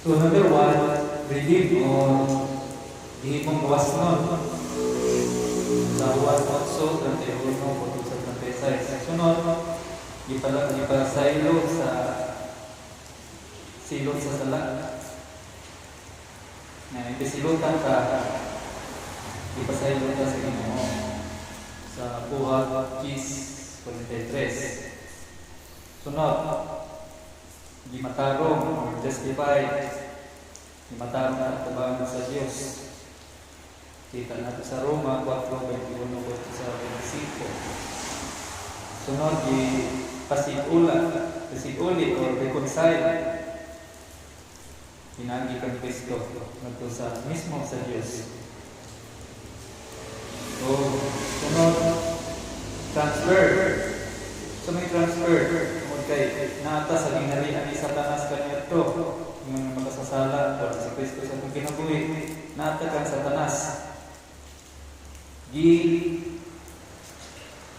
So number one, redeem o gihimong gawas nun. Sa 1:8-31-36. Sunod, ipasaylo sa silot sa sala. Na ipasilutan ka, ipasaylo ka sa Ginoo. Sa Buhat 43. Sunod, gimatarong or justify, gimatarong na tabangan sa Diyos. Kita natin sa Roma 4:21-25. Sunod, pasiguli or reconcile, pinagi kang Kristo nagto sa mismo sa Diyos. So, sunod, transfer. So may transfer. Kay nata sa ginarian ni Satanas kanya ito, yung makasasala o si Kristo sa itong kinabuhi, nata kang Satanas.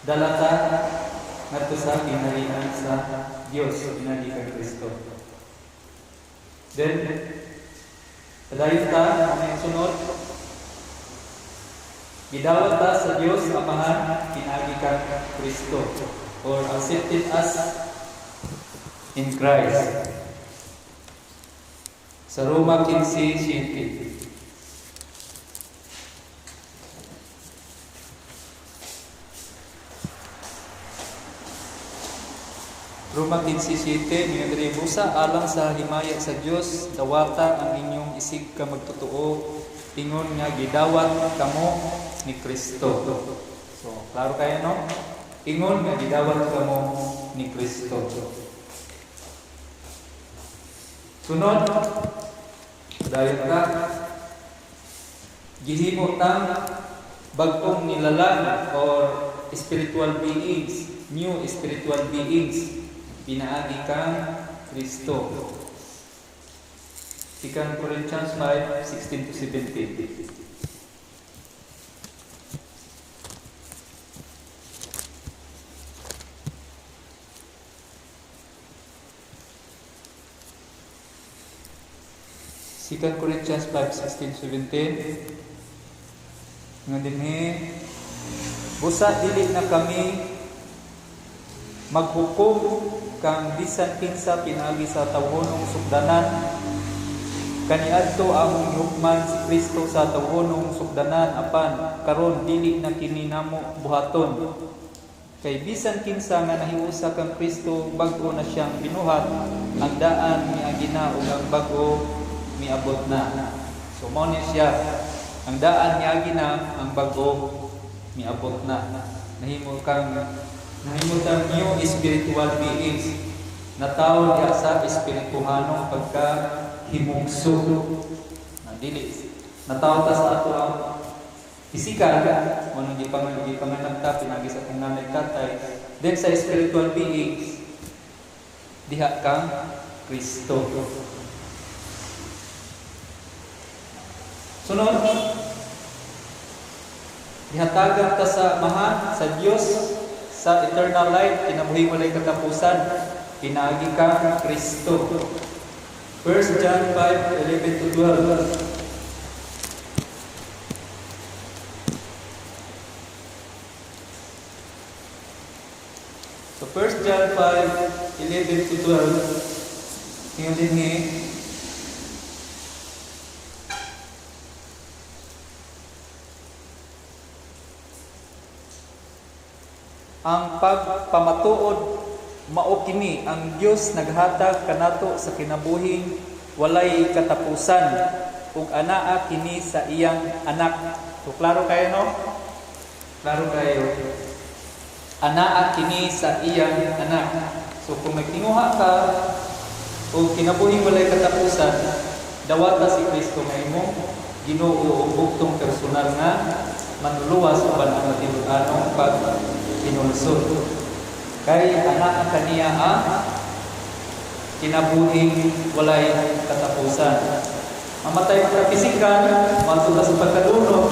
Dalata ngadto sa ginarian sa Dios, ginari kang Kristo. Then, padayon ta, ang sunod, gidawat ta sa Dios Amahan, pinagi kang Kristo, or accepted as in Christ. Sa Roma 15:7. Roma 15:7, mga diri busa alang sa himaya sa Dios, dawata ang inyong isig ka magtotoo, ingon nga gidawat kamo ni Kristo. So, klaro kayo no? Ingon nga gidawat kamo ni Kristo. Sunod, dayon ka, gihimo tang bagong nilalang or spiritual beings, new spiritual beings, pinaagi kang Kristo. 2 Corinthians 5:16-17. Second Corinthians 5:16-17. Nga dinhi, busa dili na kami maghukom kang bisan kinsa pinaagi sa tawhonong sugdanan. Kaniadto among hukman si Kristo sa tawhonong sugdanan, apan karon dili na kini namo buhaton. Kay bisan kinsa nga nahiusa kang Kristo, bag-o na siyang binuhat, ang daan miagina ug ang bag-o miabot na. So mao ni siya, ang daan miagi na, ang bago miabot na. Nahimo kang new spiritual beings na tao diha sa espirituhanong pagka himugso. Dili nataw ta sa ato ang pisikal, ano gipanganak ta pinagi sa nanay tatay. Then sa spiritual beings diha kang Kristo. Sunod, ihatagan ta sa Amahan, sa Dios, sa eternal life, kinabuhi walay katapusan, pinaagi ka Kristo. 1 John 5:11-12. So 1 John 5:11-12, tingnan din ni ang pagpamatuod mao kini, ang Dios naghatag kanato sa kinabuhing walay katapusan, ug anaa kini sa iyang anak. So klaro kayo no? Klaro kayo. Anaa kini sa iyang anak. So kung nagtinguha ka ug kinabuhing walay katapusan, dawata si Kristo nga imong Ginoo ug bugtong personal nga manluluwas uban ang matibuk-anong pag-inulsod. Kay anak kaniya ang kinabuhing walay katapusan. Mamatay ka pisikal, matula sa pagkaduno,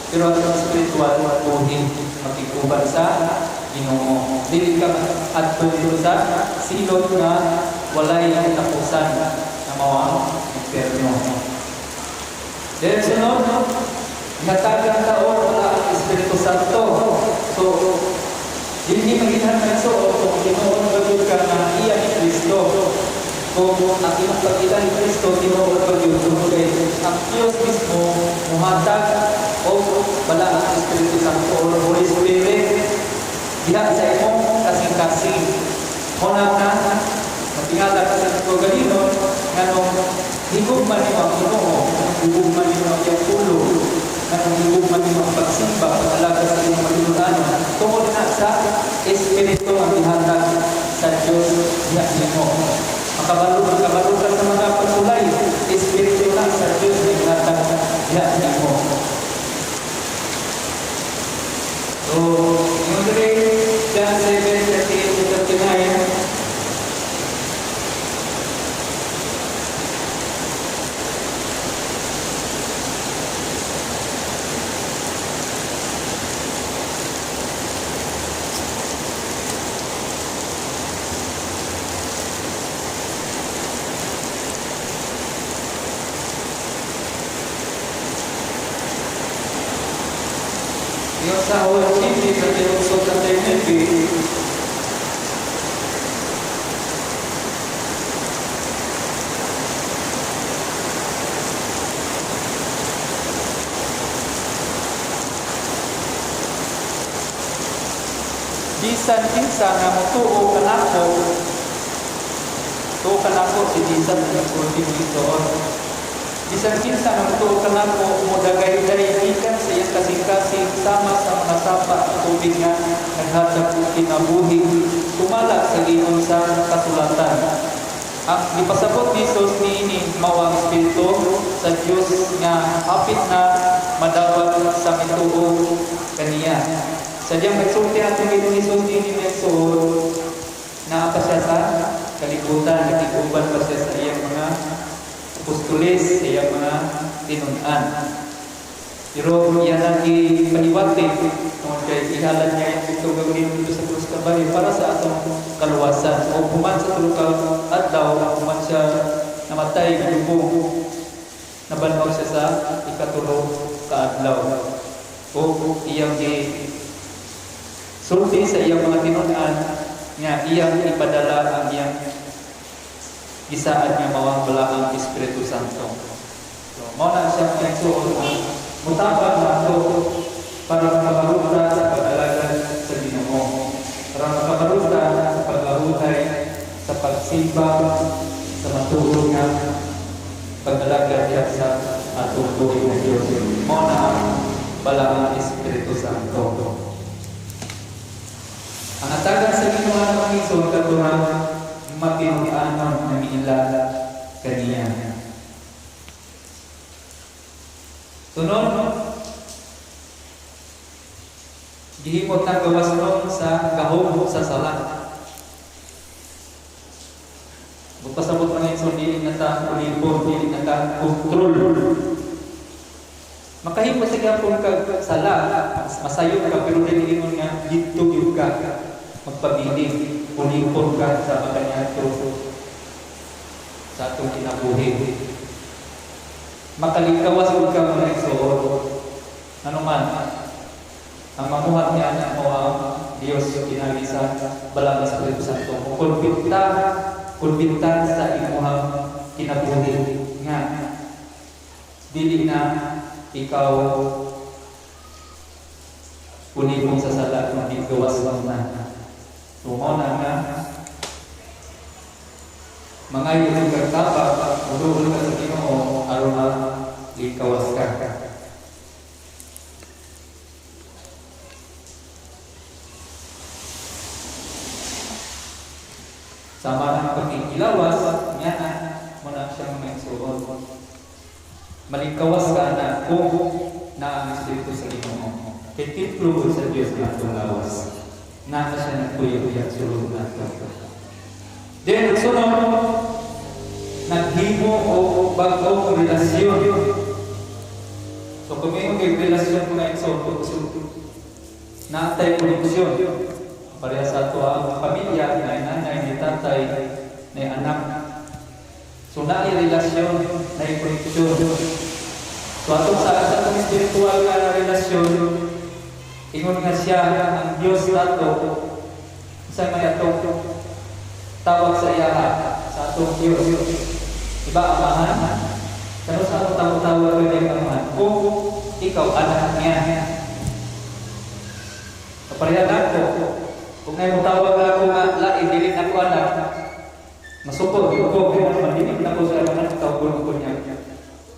pero ang spiritual buhin makikuban sa Ginoo. Dili ka adto dito sa silot nga walay katapusan na mao impyerno. Then sunod, natagang taon wala ang Espiritu Santo. So, hindi magitan na so, kung tinuon bagyo ka na iya ni Kristo. Kung ang iyong pag-ila ni Kristo, tinuon bagyo, ang Diyos mismo, muhatag o wala ang Espiritu Santo o Holy Spirit. Diha sa imong kasing-kasing. Muna na, matingala ka sa ito ganito, nganong higugman niyo ang Ginoo, higugman niyo ang iyong ulo, nganong higugman niyo ang pagsimba, pag-alaga sa iyong matulunan, tungkol na sa Espiritu ang ihatag sa Diyos niya niyo. Makabalo ka sa mga pagulay, Espiritu lang sa Diyos ang ihatag niya niyo. So, yung John 7:38-39, yung sa OLCP sa tinusok sa TNP, bisan kinsa nga motuo kanako, tuo kanako si bisan nga kontributor. Bisan kinsa nga motuo kanako mo dagay-dagay gikan sa iyang kasing-kasing sama sa mga sapa at tubig nga naghatag og kinabuhi tumala sa ginon sa kasulatan. Ang gipasabot ni Jesus niini mao ang Espiritu sa Dios nga hapit na madawat sa mituo kaniya. Sadyang nagsulti ato ni Jesus niini nagsuot na pa siya sa kalibutan, nagtiguban pa siya sa iyang mga apostoles, sa iyang mga tinun-an. Pero yan ang ipaniwati kung kaya ihalan niya yung ito gawin dito sa Cruz Calvary para sa atong kaluwasan. O human sa tulog adlaw, human siya namatay, gulubong, nabanwag siya sa ikatulog kaadlaw. O iyang sulti sa iyang mga tinun-an nga iyang ipadala ang iyang isaan niya mawang balaang Espiritu Santo. So, mauna siya nagsuot mutabang na ito para makabaruta sa pag-alaga sa Ginoo, para makabaruta sa pag-ahutay, sa pagsimba, sa matulog nga pag-alaga niya sa atong buhay na Diyos. Mauna ang balaang Espiritu Santo. Ang atagan sa Ginoo ng Iso katuhan matinuanan na miilala kaniya. Sunod, gihimot na gawas nun sa gahom sa sala. Magpasabot na ngayon, dili na ta ulibon, dili na ta kontrol. Makahimot sa gapon kag sala, masayo ka, pero dili mo nga dito yung ka, magpabiling, ulibon ka sa makanyato sa atong kinabuhi. Makalikawas ka mga igsoon. Ano man, ang mamuhat niya mo ang Diyos pinagi sa balang Espiritu Santo. Kulbintan sa imuhang kinabuhi nga dili na ikaw unibong sa sala kung di gawas lang na. Tungkol na nga mga yung kagtapa, ulul ka sa Ginoo, aron na ikawas ka. Sama ng pagkikilawas, niya na muna siyang may suot. Malikawas ka na kung na ang Espiritu sa Ginoo. Kitiplo sa Diyos na itong lawas. Na siya nagpuyo-puyo at sulod na ito. Then, sunod, naghimo o bagong relasyon. So, kung may relasyon ko na ito, naantay koneksyon. Pareha sa ito ang pamilya, na nanay, ni tatay, ni anak. So, na relasyon na koneksyon. So atong sa atong spiritual nga relasyon, ingon nga siya ang Dios nato sa may atong tawag sa iya sa atong Dios. Diba amahan? Kano sa atong tawag kay amahan? Kung ikaw anak niya. Kapareha ako. Kung ngayon tawag ako nga lain dili ako anak. Masupod ko kung hindi na ko sa anak tawag ko niya.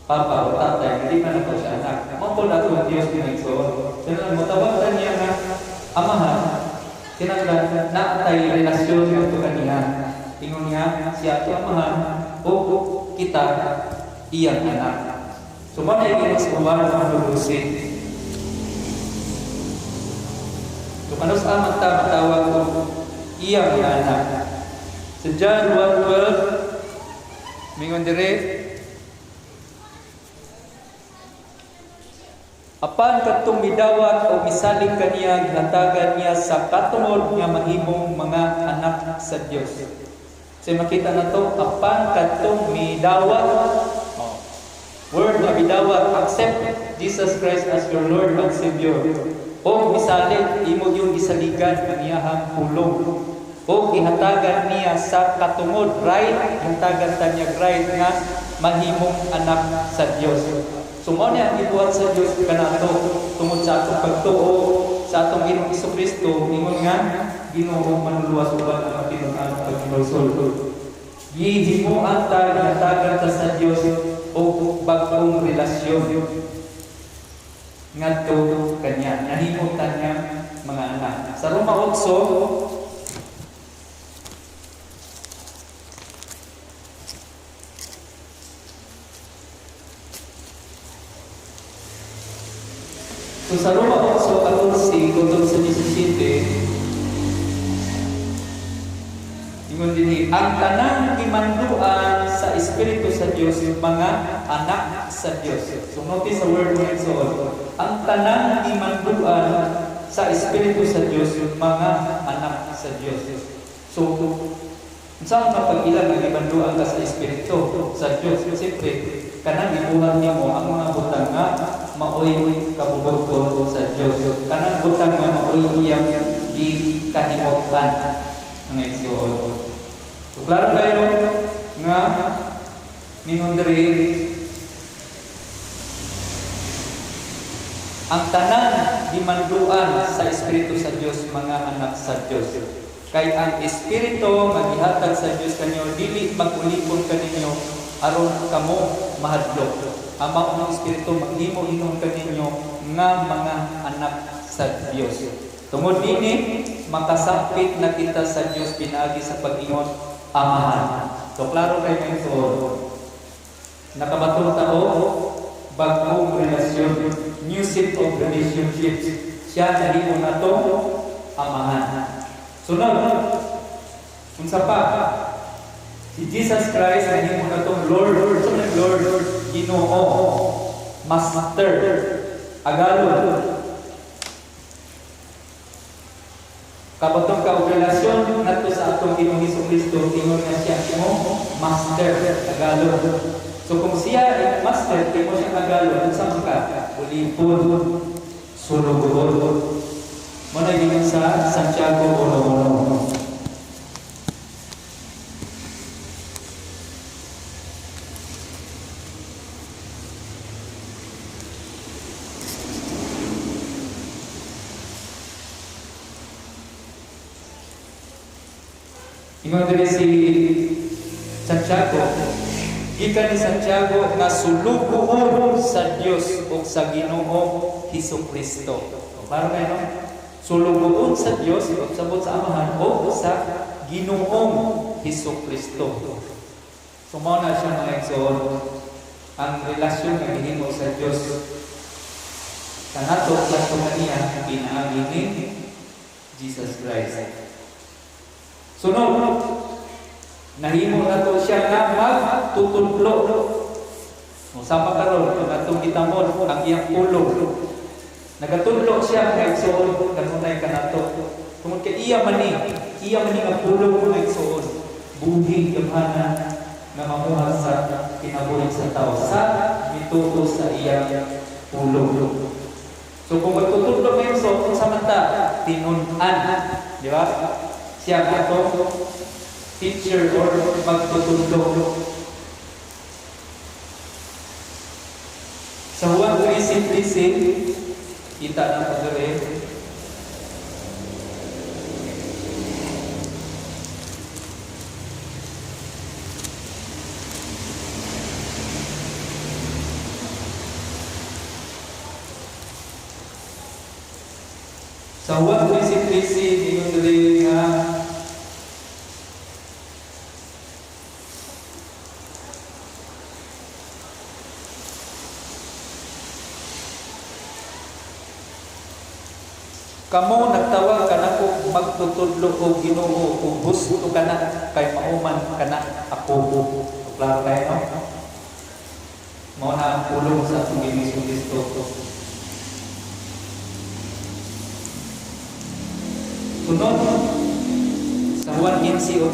Papa o tatay, hindi na ako sa anak. Mapod ako ang Diyos pinagsoon. Kaya matawagan niya na amahan, kinanglan na atay relasyon ito kaniya. Ingon niya, siya ito amahan, o kita, iyang anak. So, mana yung iniskuhan ng lulusin? So, ano sa matawag ko, iyang anak. Sa John 1:12, mingon dire, apan katong midawat o misalig kaniya ginatagan niya sa katungod nga mahimong mga anak sa Dios. So makita na to, apan katong midawat, word na midawat, accept Jesus Christ as your Lord and Savior. O misalig, imo yung isaligan ang iyahang pulong. O ihatagan niya sa katungod, right, ihatagan ta niya right nga mahimong anak sa Dios. So mo niya ibuhat sa Dios kanato tungod sa atong pagtuo sa atong Ginoong Hesukristo, ingon nga Ginoo manuluwas uban ang tinuod paghinulsol. Gihimuan ta ihatagan ta sa Dios o bagong relasyon ngadto kanya nahimutan niya mga anak. Sa Roma 8 So sa Roma 8:14 tungkol sa 17, ingon dinhi, ang tanang gimanduan sa Espiritu sa Dios mga anak sa Dios. So notice the word mo so, ang tanang gimanduan sa Espiritu sa Dios mga anak sa Dios. So saan mapag-ilan ang gimanduan ka sa Espiritu sa Dios? Siyempre, kanang ibuhat nimo ang mga butang nga maoy kabubog sa Dios. Kanang butang nga maoy iyang gikahimutan ang igsoon. So klaro kayo nga ningon diri ang tanan gimanduan sa Espiritu sa Dios mga anak sa Dios. Kay ang Espiritu nga gihatag sa Dios kanyo dili magulipon kaninyo aron kamo mahadlok. Ang mga Espiritu maghimo-himong kaninyo nga mga anak sa Dios. Tungod dinhi makasapit na kita sa Dios pinaagi sa pag-ingon amahan. So klaro kay nga ito. Nakabatong tao bagong relasyon, new set of relationships. Siya nahimo na to amahan. Sunod, unsa pa? Si Jesus Christ nahimo na tong Lord, Lord, Ginoo, Master, agalon. Kabutong ka-relasyon nato sa atong Ginoong Hesukristo, ingon na siya mo Master, agalon. So kung siya Master, imo siya agalon, unsa man ka? Ulipon, sulugon. Muna yun sa Santiago 1:1. Ingon diri si Santiago, gikan ni Santiago nga sulugoon sa Dios ug sa Ginoo Hesukristo. Para kayo sulugoon sa Dios ug sabot sa Amahan o sa Ginoong Hesukristo. So mao na siya mga igsoon ang relasyon nga gihimo sa Dios kanato sa kaniya pinaagi ni Jesus Christ. Sunod, nahimo na to siya nga magtutudlo. Sama karon kung atong gitamon ang iyang pulong. Nagatudlo siya nga igsoon kanunay kanato. Tungod kay iya man ni ang pulong mo igsoon. Buhi gamhanan nga mamuhat sa kinabuhi sa tao sa mituto sa iyang ulo. So kung magtutudlo ngayon so kung samanta tinunan, di ba? Siya ato teacher or magtutudlo. Sa Juan 3:16 kita na pagdire. Sa Juan 3:13 ingon diri nga kamo nagtawag kanako magtutudlo og Ginoo kung gusto kana kay mauman kana ako. Klaro kayo no? Mao na ang pulong sa atong Ginoo Kristo. Sunod sa Juan 15:8.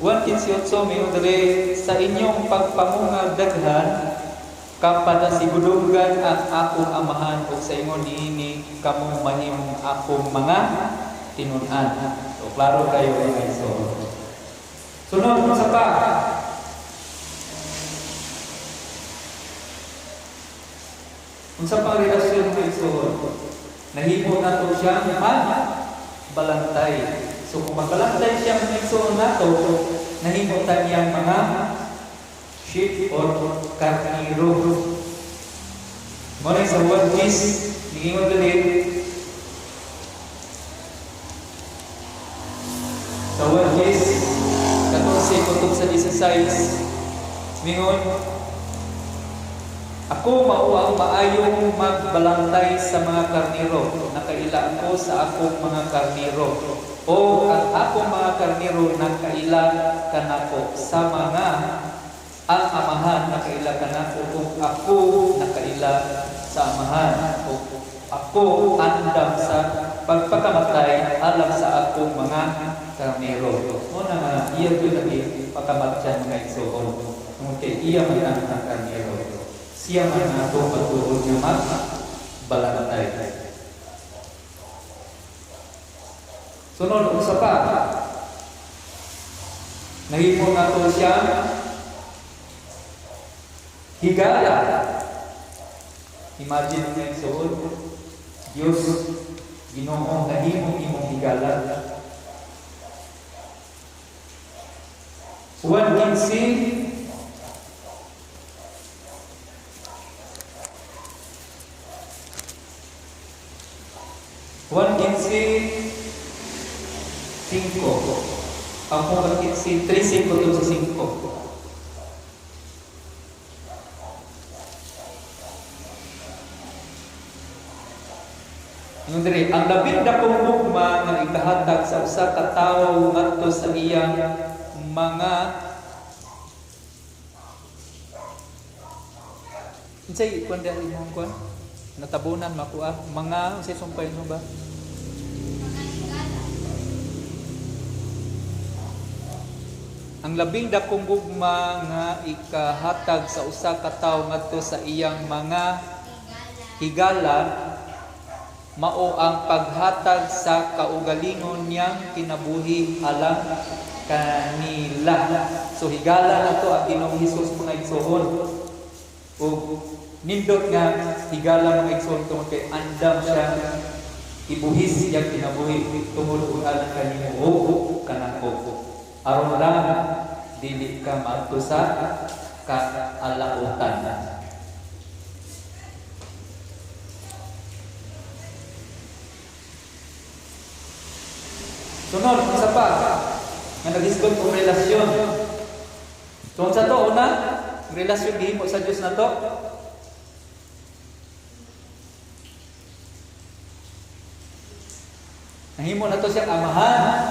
Juan 15:8 may diri sa inyong pagpamungag daghan kapada sigudunggan ang akong amahan ug sa ingon niini kamo mahimong akong mga tinun-an. So klaro kayo guys. Sunod sa pa. Unsa pang relasyon kay Iso? Nahimo nato siya balantay. So kung magbalantay siya ng Iso nato, nahimo ta niyang mga sheep or karniro. Muna sa Juan 10, ningingon galit. Sa Juan 10, 14 kutub sa 16, mingon, ako mao ang maayong magbalantay sa mga karniro, nakaila ako sa akong mga karniro. O ang akong mga karniro nakaila kanako sa mga ang amahan nakaila kanako kung ako nakaila sa amahan o ako andam sa pagpakamatay alam sa akong mga karnero. Muna nga iya ko lagi pakamatyan mga igsoon. Kaya iya man ang karnero. Siya man ang atong pagtuon niya magbalantay. Sunod usa pa. Nahimo nato siya higala. Imagine mo yung soul. Diyos, Ginoo, nahimo imong higala. Juan 15. Juan 15. 5. Ako Juan 15. 3:5 sa 5. Ang labing dakong gugma nga ikahatag sa usa ka tawo ngadto sa iyang mga unsay kun dali mo kon natabunan makuha mga unsay sumpay no ba ang labing dakong gugma nga ikahatag sa usa ka tawo ngadto sa iyang mga higala mao ang paghatag sa kaugalingon niyang kinabuhi alang kanila. So higala na to ang Ginoong Hesus mga igsoon. O nindot nga higala mga igsoon tungod kay andam siya ibuhis siyang kinabuhi tungod ug alang kanimo o kanako. Aron lang dili ka maadto sa kaalautan. Sunod, isa pa, nga nag-isgot kong relasyon. So, sa to, una, relasyon gihimo sa Diyos na to. Nahimo na to siyang amahan.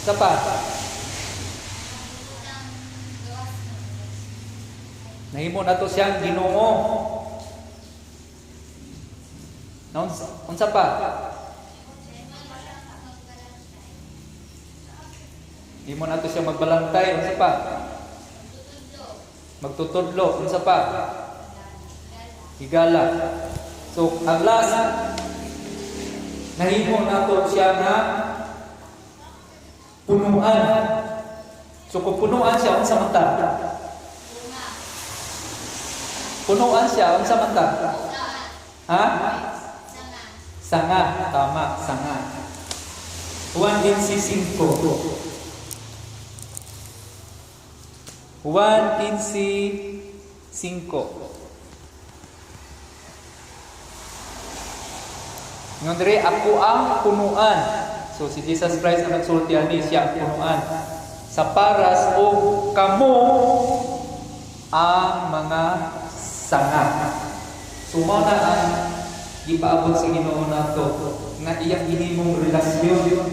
Isa pa, nahimo na to siyang Ginoo. Unsa pa? Di mo na to siya magbalantay, unsa pa? Magtutudlo, unsa pa? Higala. So, ang last, nahimo na to siya na punuan. So, kung punuan siya, unsa man ta? Punuan siya, unsa man ta? Ha? Sanga. Tama, sanga. Juan 15:5. Juan 15:5. Ngayon diri, ako ang punuan. So si Jesus Christ ang nagsulti ani, siya ang punuan. Sa paras o kamo ang mga sanga. So mao na ang gipaabot sa Ginoo nato nga iyang gihimong relasyon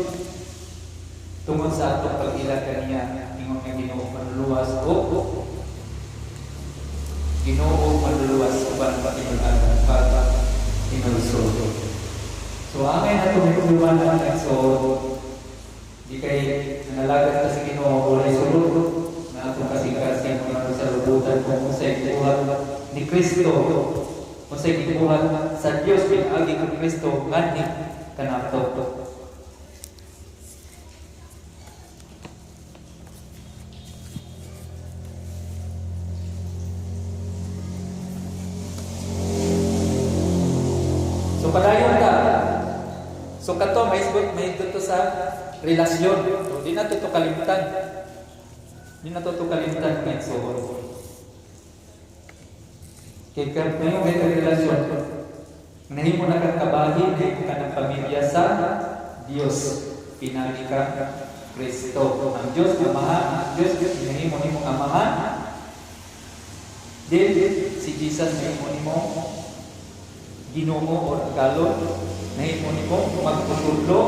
tungod sa atong pag-ila kaniya ingon nga Ginoo manluluwas o Ginoo manluluwas uban pa tinul-anan para tinulsod. So angay na itong itubuan natin. So di kay nanalagat ka sa Ginoo walay sulod na atong kasing-kasing sa lubutan kung usay gibuhat ni Kristo, usay gibuhat sa Dios pinagi kang Kristo ngani kanato. So padayon ka. So kato may to sa relasyon. So di na to kalimutan. Di na to kalimutan kay so. Kay kayo may relasyon. Nahimo na kang kabahin kay kanang pamilya sa Dios. Pinagi ka Kristo. Ang Dios Amahan, ang Dios nahimo nimo amahan. Then si Jesus nimo Ginoo o Tagalog, nahimo nimo magtutudlo,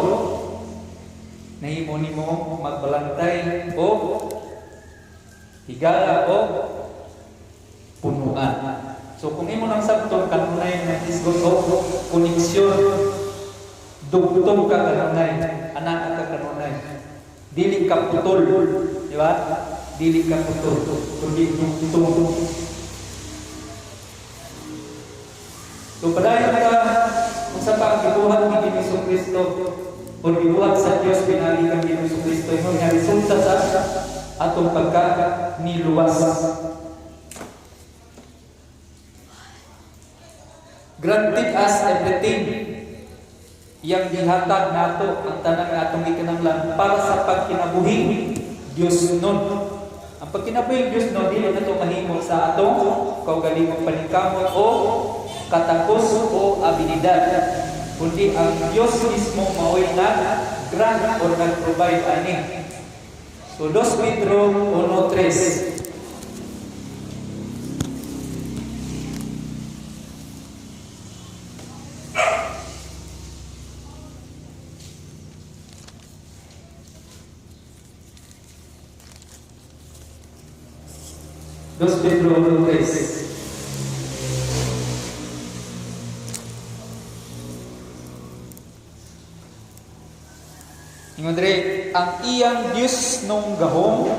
nahimo nimo magbalantay o higala o punuan. So kung imo nang sabton kanunay na isgot o koneksyon, dugtong ka kanunay, anak ka kanunay, dili ka putol, di ba? Dili ka putol, kundi dugtong. So padayon ka kung sa pagbibuhat ni Hesus Kristo o bibuhat sa Dios pinagi kang Hesus Kristo imo nga resulta sa atong pagka-niluwas. Granted us everything. Yang gihatag nato ang tanan nga atong gikinahanglan para sa pagkinabuhi Dios nun. Ang pagkinabuhi Dios nun dili nato mahimo sa atong kaugalingong paningkamot o katakos o abilidad, kundi ang Diyos mismo mao'y nag-grant o nag-provide ani. So 2 Pedro 1:3. Dos Pedro 1:3. Ingon diri, ang iyang Dios nung gahom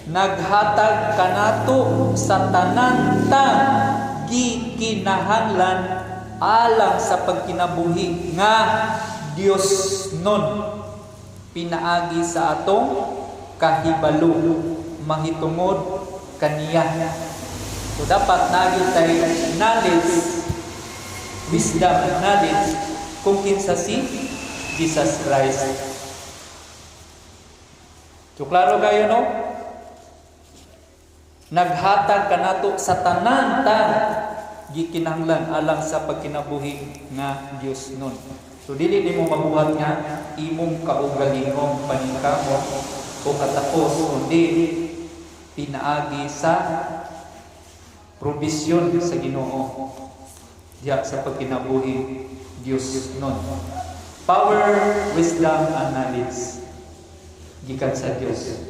naghatag kanato sa tanan ta gikinahanglan alang sa pagkinabuhi nga Dios nun pinaagi sa atong kahibalo mahitungod kaniya. So dapat nagitay knowledge, wisdom, knowledge kung kinsa si Jesus Christ. So klaro kayo no? Naghatag kanato sa tanan ta gikinahanglan alang sa pagkinabuhi nga Dios nun. So dili nimo mabuhat nga imong kaugalingong paningkamot o katapos kundi pinaagi sa provisyon sa Ginoo diya sa pagkinabuhi Dios nun. Power, wisdom, and knowledge gikan sa Dios.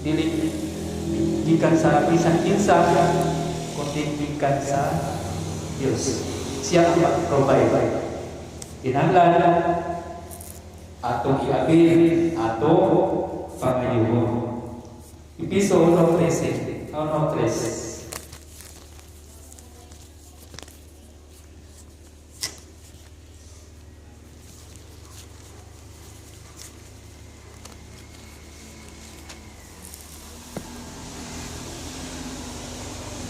Dili gikan sa bisan kinsa kundi gikan sa Dios. Siya ang mag-provide. Kinahanglan atong iapil, ato pangayuhon. Episo 1:13. 1:13.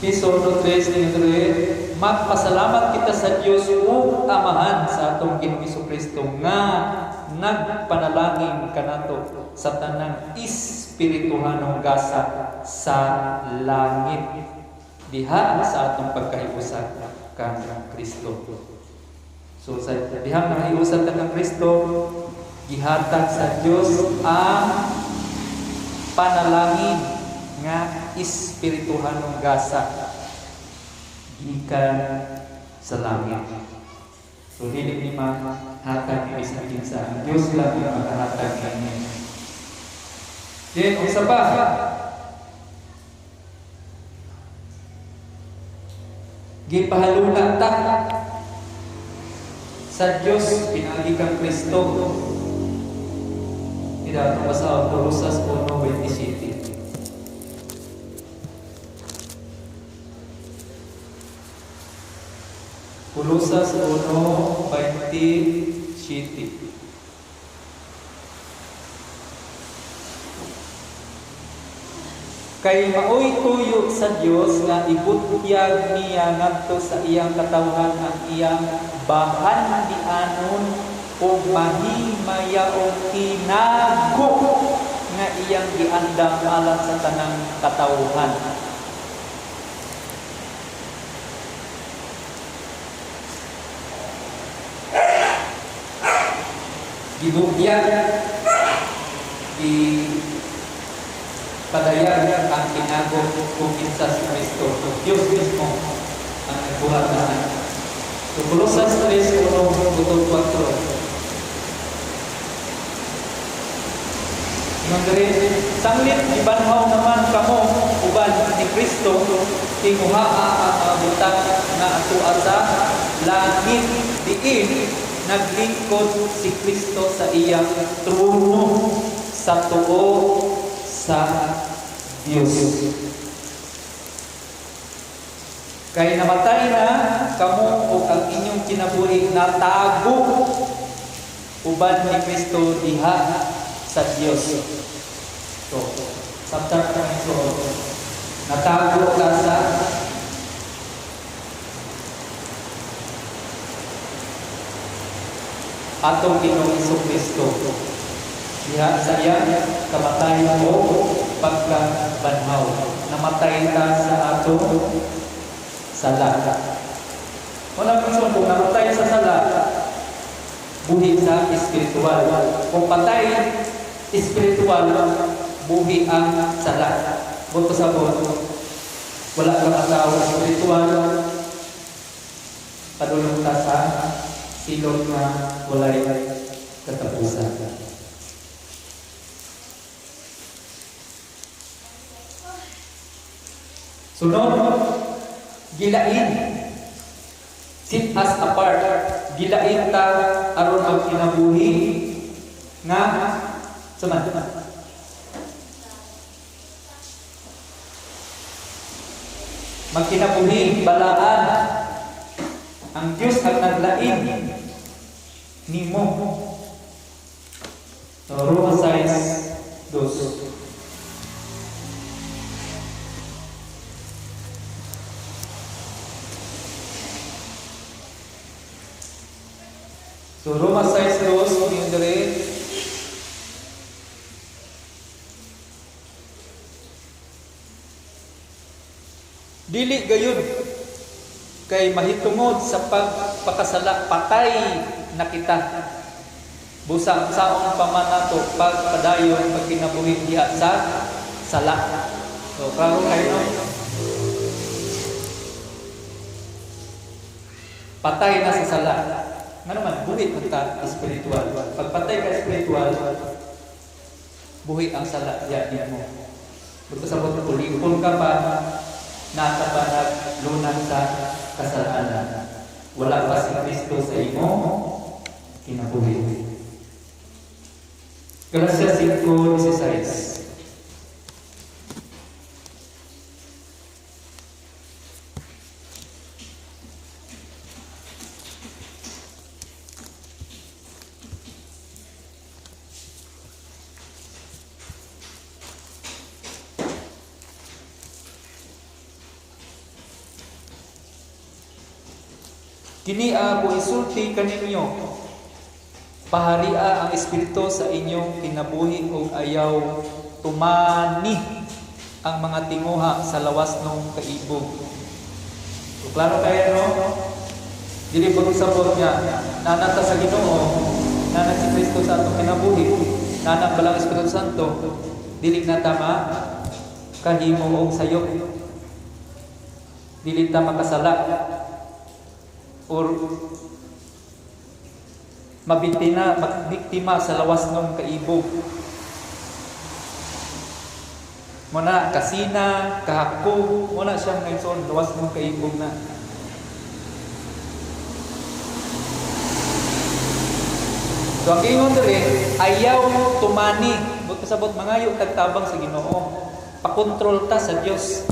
Episo 1:13, magpasalamat kita sa Dios ug Amahan sa atong Ginoong Jesu-Kristo nga nagpanalangin kanato sa tanang espirituhanong gasa sa langit diha sa atong pagkahiusa kang Kristo. So sa diha nga hiusa kang Kristo, gihatag sa Dios ang panalangin nga espirituhanong gasa gikan sa langit. So dili ni mahatag ni sa kinsa, Dios lang ang makahatag kaniya. Then usa pa, gipahalula ta sa Dios pinaagi kang Kristo. Ida ito sa Colosas 1:27. Colosas 1:27. Kay maoy tuyo sa Dios nga ibutyag niya ngadto sa iyang katawhan ang iyang bahandianon o mahimayaong tinago nga iyang giandam alang sa tanang katawhan. Gibutyag di padayag ang tinago kung kinsa si Kristo. So, Diyos mismo ang nagbuhat na. So, Colosas 3:1-4. Sanglit ibanhaw naman kamo uban ni Kristo tinguhaa ang butang na atua sa langit diin naglingkod si Kristo sa iyang trono sa tuo sa Dios. Kay namatay na kamo o ang inyong kinabuhi natago uban ni Kristo diha sa Dios. So, sabta ka ito, natago ka sa atong Ginoong Jesu-Kristo. Diha sa iya kamatayan mo pagkabanhaw. Namatay ka sa atong sala. Wala kung kung namatay sa sala, buhi sa espiritual. Kung patay espiritual, buhi ang sala. Buto sa buto, wala kang asawa espiritual, padulong ka sa silong na walay katapusan. Sunod, gilain. Sit us apart. Gilain ta aron ang kinabuhi nga suman. Magkinabuhi balaan ang Diyos ang naglain nimo. So, Romans 6:2. So, Romans 6:2, yung dire, dili gayon kay mahitungod sa pagpakasala, patay na kita. Busang saong pamanato pagpadayon pagkinabuhi diha sa sala. So, klaro kayo, no? Patay na sa sala. Nga naman, buhi ang espiritual. Pagpatay ka espiritual, buhi ang sala diyan mo. Buto sa buto, ulipon ka pa, nasa pa naglunan sa kasalanan. Wala pa si Kristo sa imo, kinabuhi. Galacia 5:16. Kini ako isulti kaninyo, paharia ang Espiritu sa inyong kinabuhi ug ayaw tumani ang mga tinguha sa lawas ng kaibog. So, klaro kaya no? Dili ba sabot niya, nanata sa Ginoo, nanat si Kristo sa atong kinabuhi, nanat balang Espiritu Santo, dili na tama kahimo og sayop. Dili ta makasala or mabiktima sa lawas ng kaibog. Muna kasina, kahako, muna siyang ngayon lawas ng kaibog na. So ang ingon diri, ayaw tumani, buto sabot mangayo tagtabang sa Ginoo. Pakontrol ta sa Dios.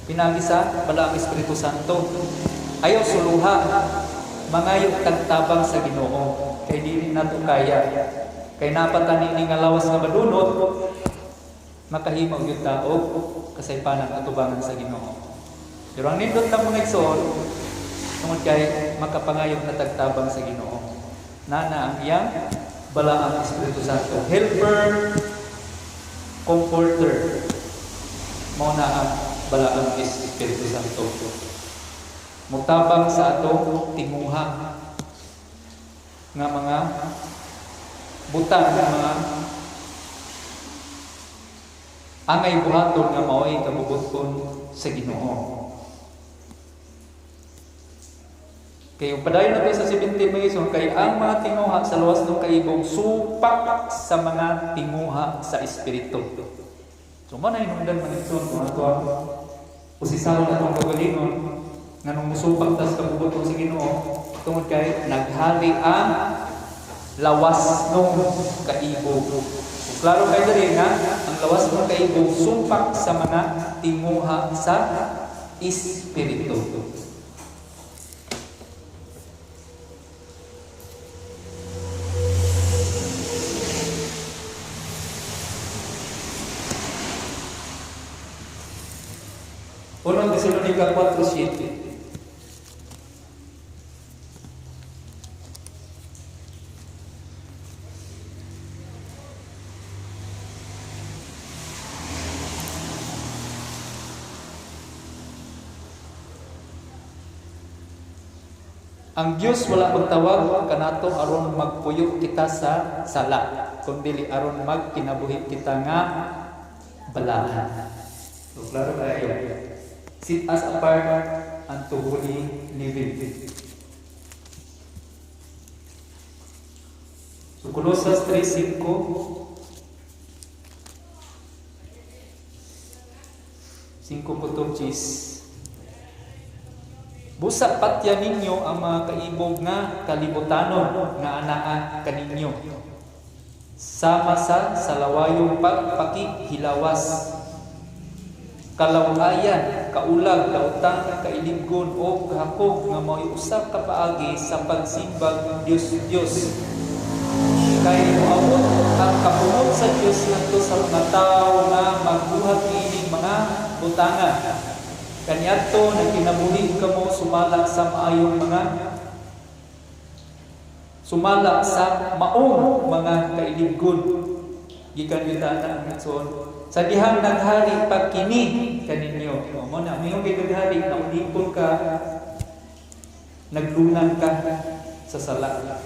Pinagi sa balang Espiritu Santo. Ayaw suluha, mangayo tagtabang sa Ginoo. Kay dili nato kaya. Kay napatani ni nga lawas nga madunot, makahimo gyud tao kasaypanan atubangan sa Ginoo. Pero ang nindot lang mga igsoon, tungod kay makapangayo na tagtabang sa Ginoo. Nana ang iyang balaang Espiritu Santo, helper, comforter. Mao na ang balaang Espiritu Santo. Mutabang sa ato tinguha nga mga butang nga mga angay buhaton nga mao'y kabubuton sa Ginoo. Kay padayon nato sa 70 mayson kay ang mga tinguha sa lawas ng kaibog supak sa mga tinguha sa Espiritu. So man ay nungdan man ito mga tuwa usisalo na itong kagalingon nga nung musubak tas kabubuton sa Ginoo tungod kay naghali ang lawas ng kaibog. So, klaro kayo dali nga ang lawas ng kaibog supak sa mga tinguha sa Espiritu. Unang Tesalonica 4:7. Ang Dios wala magtawag kanato aron magpuyo kita sa sala, kundi aron magkinabuhi kita nga balahan. So, klaro kayo. Set us apart unto holy living. So, Colossus 3:5. Busa patya ninyo ang mga kaibog nga kalibutanon nga anaa kaninyo. Sama sa salawayong pagpakihilawas, kalawayan, kaulag, lautang, kailigon o kahakog nga mao'y usa ka paagi sa pagsimbag Dios. Kay moabot ang kapunot sa Dios ngadto sa mga tawo nga magbuhat kining mga butangan. Kaniadto nagkinabuhi kamo sumala sa maong mga kailigon. Gikan yuta ang nagsuon. Sa dihang naghari pagkini kaninyo. Mo na mayong naghari na ulipon ka, naglunan ka sa sala.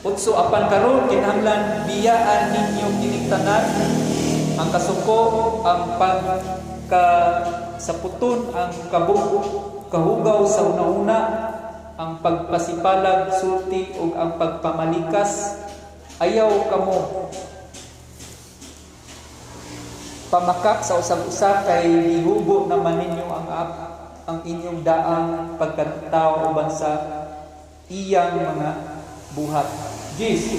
Utso apan karon kinahanglan biyaan ninyo kining tanan ang kasuko, ang pagkasaputon, ang kahugaw sa una-una, ang pagpasipalag, sulti ug ang pagpamalikas. Ayaw kamo pamakak sa usag-usa kay gihugo naman ninyo ang inyong daang pagkatao uban sa iyang mga buhat. Gis,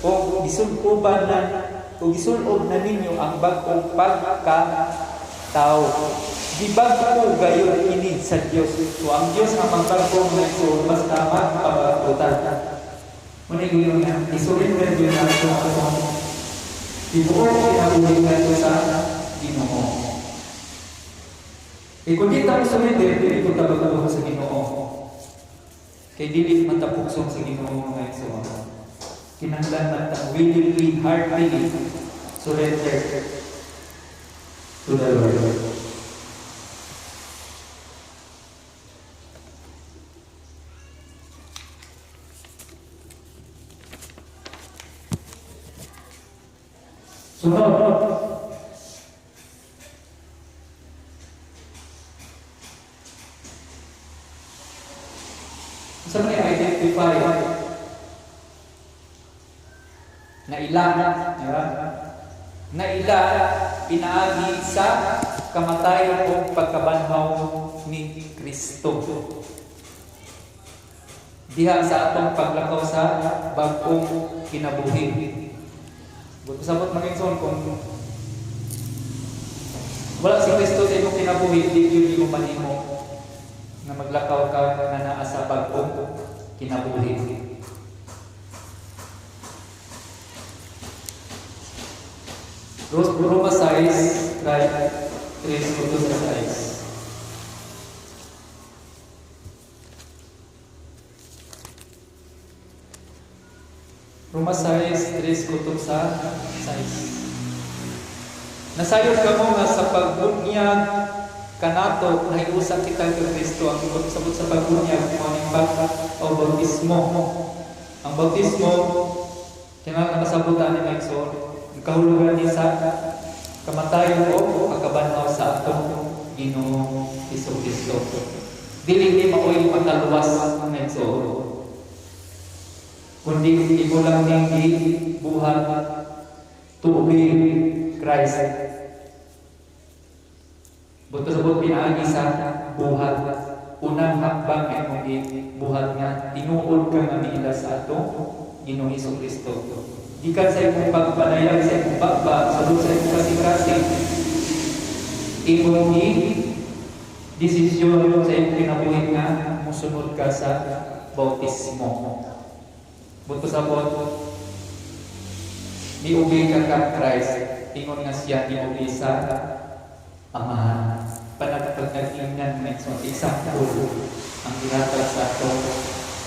o gisulkuban na, o gisulob na ninyo ang bagong pagkatao. Gibago gayon ini sa Dios. So ang Dios ang magbagong na so mas tama pagkatutan. Muna yung isurrender yun na ito ang ibuo kinabuhin na ito sa Ginoo. Kung di tayo surrender, hindi ko tabagawa sa Ginoo. Kaya dili matapuksong sa Ginoo mga iso. Kinahanglan natin willingly, heartily surrender to the Lord. Sunod. Saan may identify na ilang, na ilang pinaagi sa kamatayan o pagkabanhaw ni Kristo. Diha sa atong paglakaw sa bagong kinabuhi. Sabot magingson kung wala si Kristo sa imong kinabuhi, di mo manimo na maglakaw ka na naa sa bagong kinabuhi. Roma 6, 3:6. Roma 6, 3:6. Nasayod ka mo nga sa pagbunyag kanato na iusa kita kay Kristo. Ang sabot sa pagbunyag mo ang o bautismo. Ang bautismo tinatawag na sabutan ni Maxon. Ang kahulugan niya sa kamatayon o pagkabanhaw sa atong Ginoo Kristo. Dili ni maoy pagkaluwas ang Maxon. Kundi ibo lang ning buhat tuubing Christ. Buto-buto pinaagi sa buhat. Unang hakbang ay mong buhat nga tinuod ka nga miila sa ato Ginoong Kristo. Gikan sa imong pagpanayag sa imong baba, sadto sa imong kasing-kasing, imong desisyon sa imong kinabuhi nga mosunod ka sa bautismo. Buto sa bot, niubi ka ka Christ, ingon nga siya niubi sa Amahan. Panagpagdatingan ng example ang ginatag sa ito,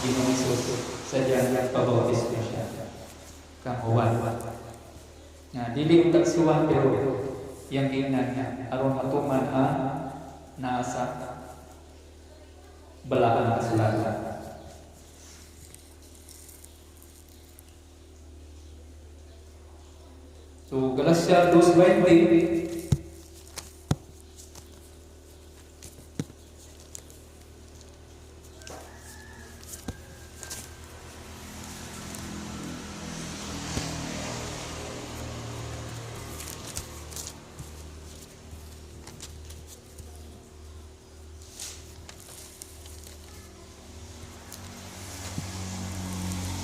Ginoong Hesus, sa diyan pabautis ko siya. Kamuwan. Dili utak siwan, pero yang ingnan niya, aron matuman naasa balahan kasulatan. So, Galatia 2:20.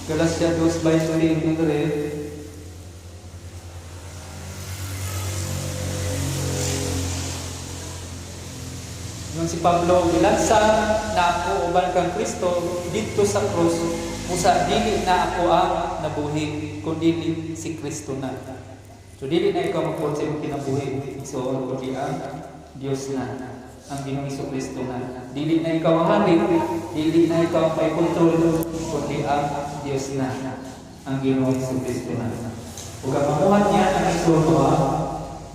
Galatia 2:20. Nung si Pablo gilansa na ako uban kang Kristo dito sa krus, musa dili na ako ang nabuhi kundi si Kristo na. So dili na ikaw magpuot sa imong kinabuhi, so kundi ang Dios na, ang Ginoong Kristo na. Dili na ikaw ang hari, dili na ikaw ang may kontrol, kundi ang Dios na, ang Ginoong Kristo na. Ug ang mamuhat niya ang Kristo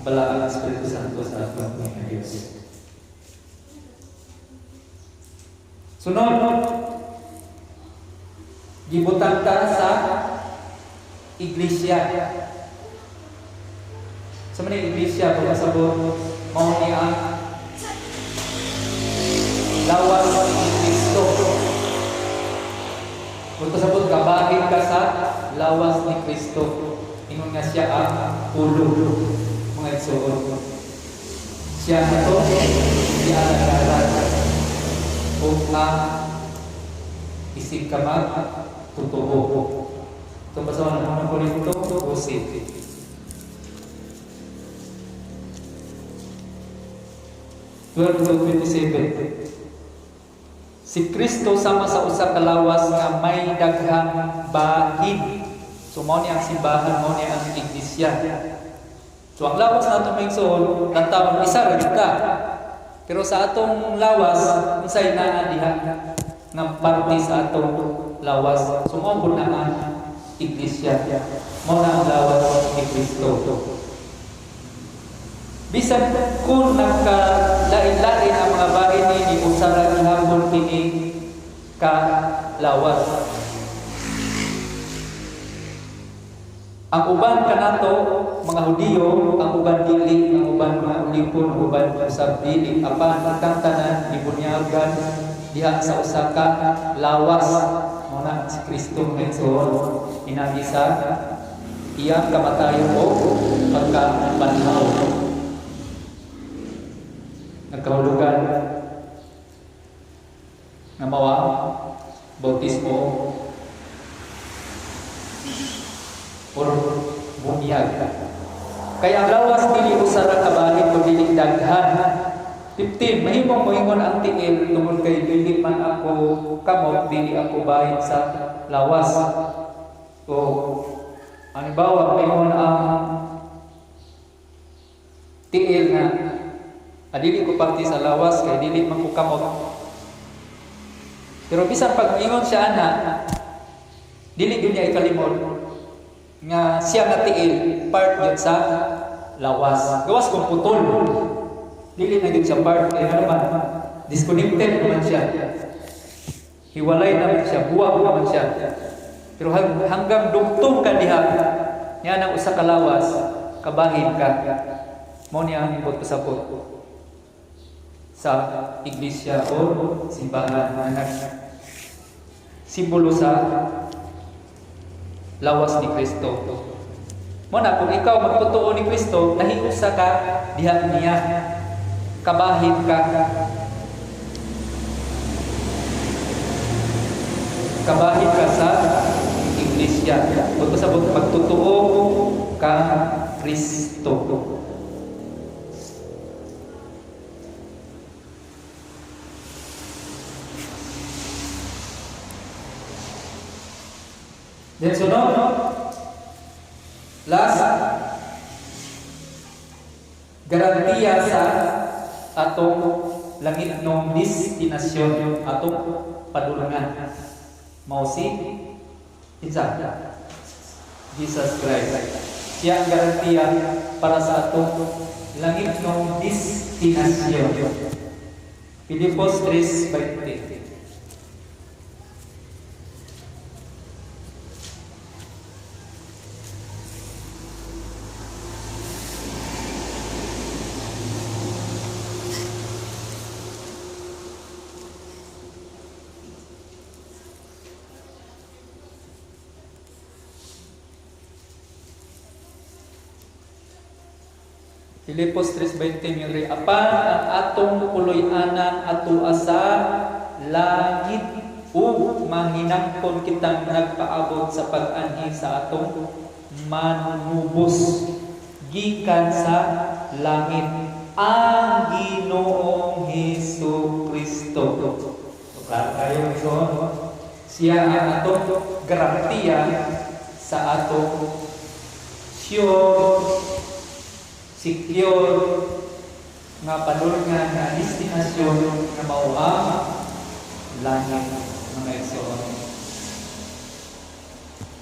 bala ang Espiritu Santo sa atong Diyos. Sunod, gibutan ka sa iglesia. Sa mga iglesia, pagkasabot, mao ni ang lawas ni Kristo. Pagkasabot, kabahin ka sa lawas ni Kristo. Ingon nga siya ang ulo, mga igsoon. Siya ito, siya nag-aaral. O ang isip ka totoo. Ito basahan ng unang Korinto 12. Si Kristo sama sa usa ka lawas nga may daghang bahin. So mao ni ang simbahan, mao ni ang iglesia. So ang lawas nato may igsoon, tantawon isa ra gyud ka. Pero sa atong lawas, unsay naa diha nga parte sa atong lawas. So mao pud na ang iglesia. Mao na ang lawas ni Kristo. Bisan kung nagkalain-lain ang mga bahin ni usara gihapon kini ka lawas. Ang uban kanato mga Hudiyo, ang uban dili, ang uban mga ulipon, ang uban usab dili, apan kang tanan gibunyagan diha sa usa ka lawas. Mao na si Kristo ngayon inabi sa iyang kamatayon o pagkabanhaw. Nagkahulugan nga mawa bautismo or bunyag. Kaya ang lawas dili usara ka bahin kundi dili daghan. 15 mahimong moingon ang tiil tungod kay dili man ako kamot, dili ako bahin sa lawas. O halimbawa moingon ang tiil nga dili ko parte sa lawas kay dili man ko kamot. Pero bisan pag ingon siya ana, dili gyud niya ikalimot nga siya nga tiil part gyud sa lawas. Gawas kung putol. Dili na gyud siya part kay naman disconnected naman siya. Hiwalay naman siya, buwag naman siya. Pero hanggang dugtong ka diha, niya nang usa ka lawas, kabahin ka. Mao ni ang ibot pasabot sa iglesia o simbahan na simbolo sa lawas ni Kristo. Muna, kung ikaw magtotoo ni Kristo, nahiusa ka diha niya, kabahin ka. Kabahin ka sa iglesia. Pagkasabot magtotoo ka Kristo. Then sunod, last, garantiya sa atong langit ng destinasyon, atong padulungan. Mao si Jesus Christ. Siya ang garantiya para sa atong langit ng destinasyon. Filipos 3:20. Filipos 3:20 miyori, apan ang atong puloy-anan ato sa langit ug mahinangkon kitang nagpaabot sa pag-anhi sa atong manubos gikan sa langit ang Ginoong Hesukristo. So, klaro kayo ito. Siya ang atong garantiya sa atong sure, secure nga padulungan nga destinasyon nga mao ang langit mga igsoon.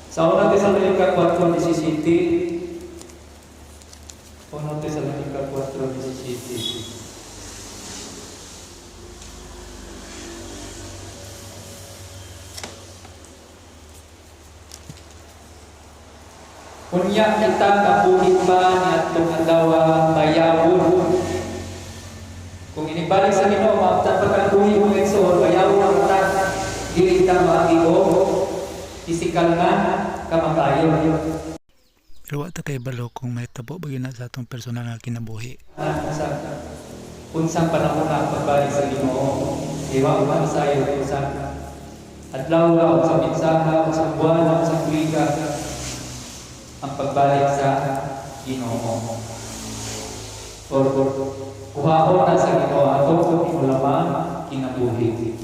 Sa una Tesalonica 4:17, una Tesalonica 4:17. Kunya kita kabuhin pa ni atong adlaw bayawon. Kung inibalik sa Ginoo maabtan pagkabuhi mo igsoon bayawon ang ta dili ta maagigo pisikal nga kamatayon. Pero wata kay balo kung may tabo bagyo na sa atong personal nga kinabuhi. Unsang panahon na pagbalik sa Ginoo. Iwa man sayo sa adlaw sa mensahe sa buwan sa tuiga. Ginoo. Or kuhaon na sa Ginoo ato kung lamang kinabuhi.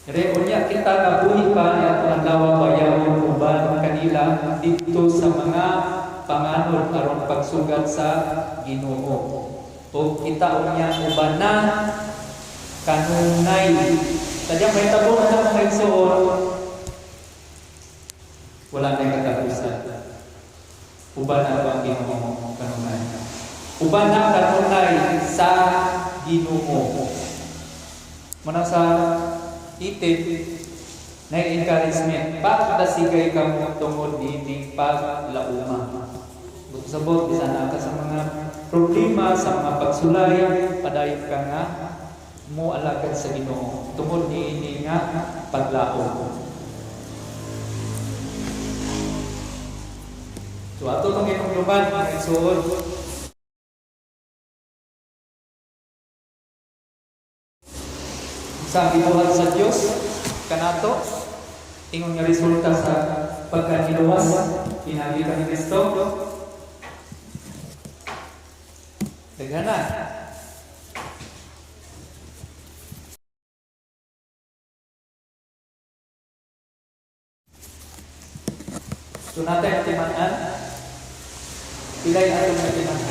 Kaya unya kita nabuhi pa at ang lawa bayaw uban kanila dito sa mga panganod aron pagsugat sa Ginoo. O kita unya uban na kanunay. Tadyang may tabo na mga igsoon. Wala na yung katapusan. Uban na ang Ginoo kanunay. Uban na kanunay sa Ginoo. Mana sa itip na encouragement pagdasigay ka mo tungod nining paglauma. Sabot bisan ka sa mga problema sa mga pagsulay padayon ka nga mo alagad sa Ginoo tungod niini nga paglaom. So ato tong inungluban mga igsoon. Sa gibuhat sa Dios kanato ingon nga resulta sa pagkahiluwas pinagi ni Kristo daghana. So natin timan-an pilay atong timan